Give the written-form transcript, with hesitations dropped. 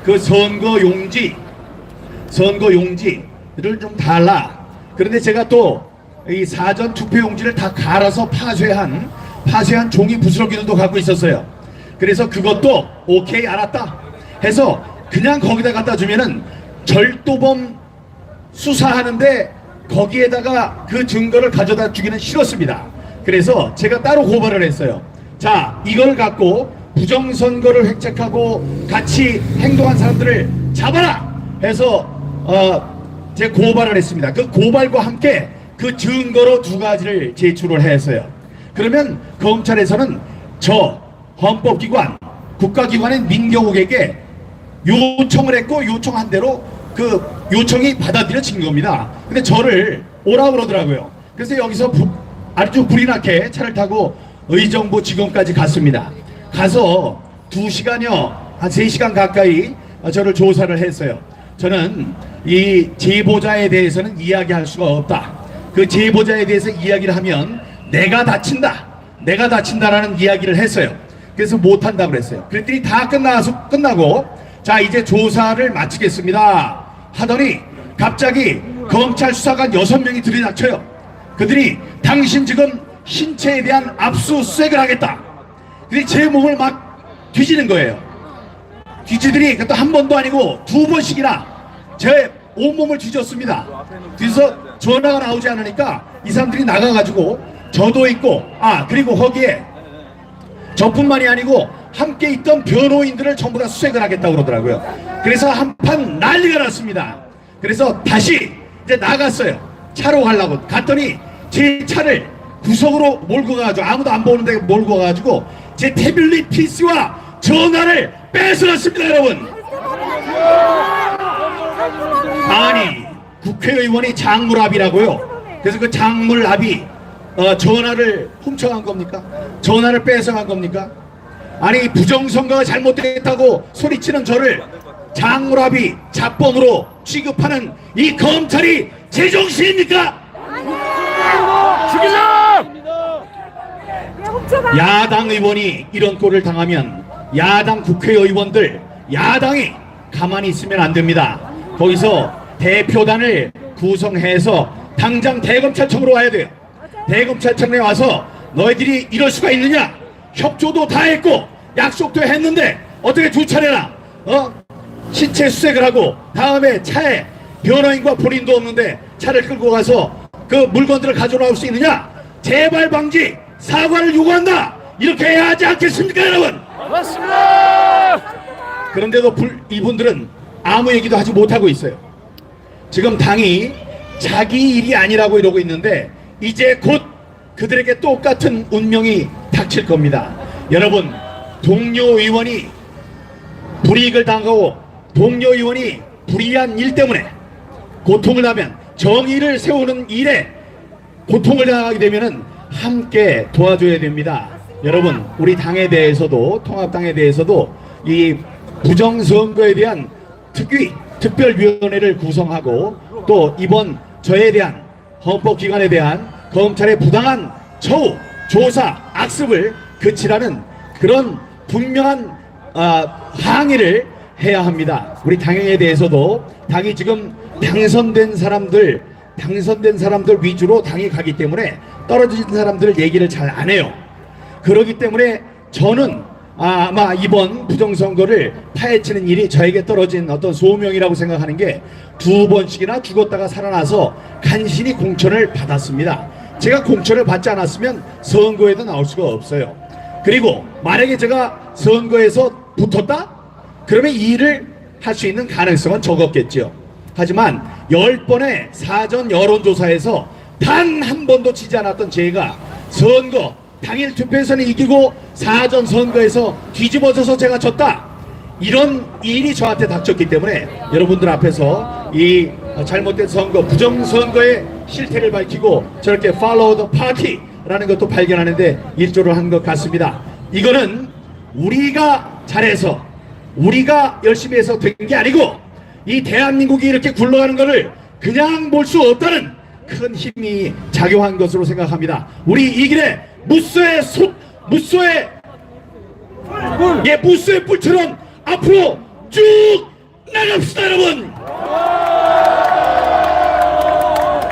그 선거 용지를 좀 달라. 그런데 제가 또 이 사전 투표 용지를 다 갈아서 파쇄한 종이 부스러기들도 갖고 있었어요. 그래서 그것도 오케이 알았다 해서 그냥 거기다 갖다 주면은 절도범 수사하는데 거기에다가 그 증거를 가져다 주기는 싫었습니다. 그래서 제가 따로 고발을 했어요. 자, 이걸 갖고 부정선거를 획책하고 같이 행동한 사람들을 잡아라 해서 제가 고발을 했습니다. 그 고발과 함께 그 증거로 2가지를 제출을 했어요. 그러면 검찰에서는 저 헌법기관, 국가기관인 민경욱에게 요청을 했고 요청한 대로 그 요청이 받아들여진 겁니다. 근데 저를 오라 그러더라고요. 그래서 여기서 아주 불이 나게 차를 타고 의정부 지검까지 갔습니다. 가서 2시간여 한 3시간 가까이 저를 조사를 했어요. 저는 이 제보자에 대해서는 이야기할 수가 없다. 그 제보자에 대해서 이야기를 하면 내가 다친다라는 이야기를 했어요. 그래서 못한다고 그랬어요. 그랬더니 다 끝나고 자, 이제 조사를 마치겠습니다 하더니 갑자기 검찰 수사관 6명이 들이닥쳐요. 그들이 당신 지금 신체에 대한 압수수색을 하겠다. 그들이 제 몸을 막 뒤지는 거예요. 뒤지더니 또 한 번도 아니고 2번씩이나 제 온몸을 뒤졌습니다. 뒤져서 전화가 나오지 않으니까 이 사람들이 나가가지고 저도 있고 그리고 거기에 저뿐만이 아니고 함께 있던 변호인들을 전부 다 수색을 하겠다고 그러더라고요. 그래서 한판 난리가 났습니다. 그래서 다시 이제 나갔어요. 차로 가려고 갔더니 제 차를 구석으로 몰고 가가지고 아무도 안 보는데 몰고 가가지고 제 태블릿 PC와 전화를 뺏어갔습니다. 여러분, 아니 국회의원이 장물압이라고요. 그래서 그 장물압이 전화를 훔쳐간 겁니까? 전화를 뺏어간 겁니까? 아니 부정선거가 잘못됐다고 소리치는 저를 장물압이 자범으로 취급하는 이 검찰이 제정신입니까? 죽이자! 야당 의원이 이런 꼴을 당하면 야당 국회의원들, 야당이 가만히 있으면 안 됩니다. 거기서 대표단을 구성해서 당장 대검찰청으로 와야 돼요. 대검찰청에 와서 너희들이 이럴 수가 있느냐? 협조도 다 했고 약속도 했는데 어떻게 2차례나 신체 수색을 하고 다음에 차에 변호인과 본인도 없는데 차를 끌고 가서 그 물건들을 가져나올 수 있느냐? 재발 방지 사과를 요구한다. 이렇게 해야 하지 않겠습니까, 여러분? 맞습니다. 그런데도 이분들은 아무 얘기도 하지 못하고 있어요. 지금 당이 자기 일이 아니라고 이러고 있는데 이제 곧 그들에게 똑같은 운명이 닥칠 겁니다. 여러분, 동료 의원이 불이익을 당하고 동료 의원이 불의한 일 때문에 고통을 하면, 정의를 세우는 일에 고통을 당하게 되면은 함께 도와줘야 됩니다. 여러분, 우리 당에 대해서도, 통합당에 대해서도 이 부정선거에 대한 특별위원회를 구성하고 또 이번 저에 대한 헌법기관에 대한 검찰의 부당한 처우, 조사, 악습을 그치라는 그런 분명한 항의를 해야 합니다. 우리 당에 대해서도 당이 지금 당선된 사람들 위주로 당이 가기 때문에 떨어진 사람들 얘기를 잘 안 해요. 그렇기 때문에 저는 아마 이번 부정선거를 파헤치는 일이 저에게 떨어진 어떤 소명이라고 생각하는 게 2번씩이나 죽었다가 살아나서 간신히 공천을 받았습니다. 제가 공천을 받지 않았으면 선거에도 나올 수가 없어요. 그리고 만약에 제가 선거에서 붙었다? 그러면 이 일을 할 수 있는 가능성은 적었겠죠. 하지만 10번의 사전 여론조사에서 단 한 번도 지지 않았던 제가 선거 당일 투표에서는 이기고 사전 선거에서 뒤집어져서 제가 졌다, 이런 일이 저한테 닥쳤기 때문에 여러분들 앞에서 이 잘못된 선거, 부정선거의 실태를 밝히고 저렇게 follow the party 라는 것도 발견하는데 일조를 한 것 같습니다. 이거는 우리가 잘해서 우리가 열심히 해서 된 게 아니고 이 대한민국이 이렇게 굴러가는 것을 그냥 볼 수 없다는 큰 힘이 작용한 것으로 생각합니다. 우리 이 길에 무쇠의 뿔처럼 앞으로 쭉 합시다, 여러분.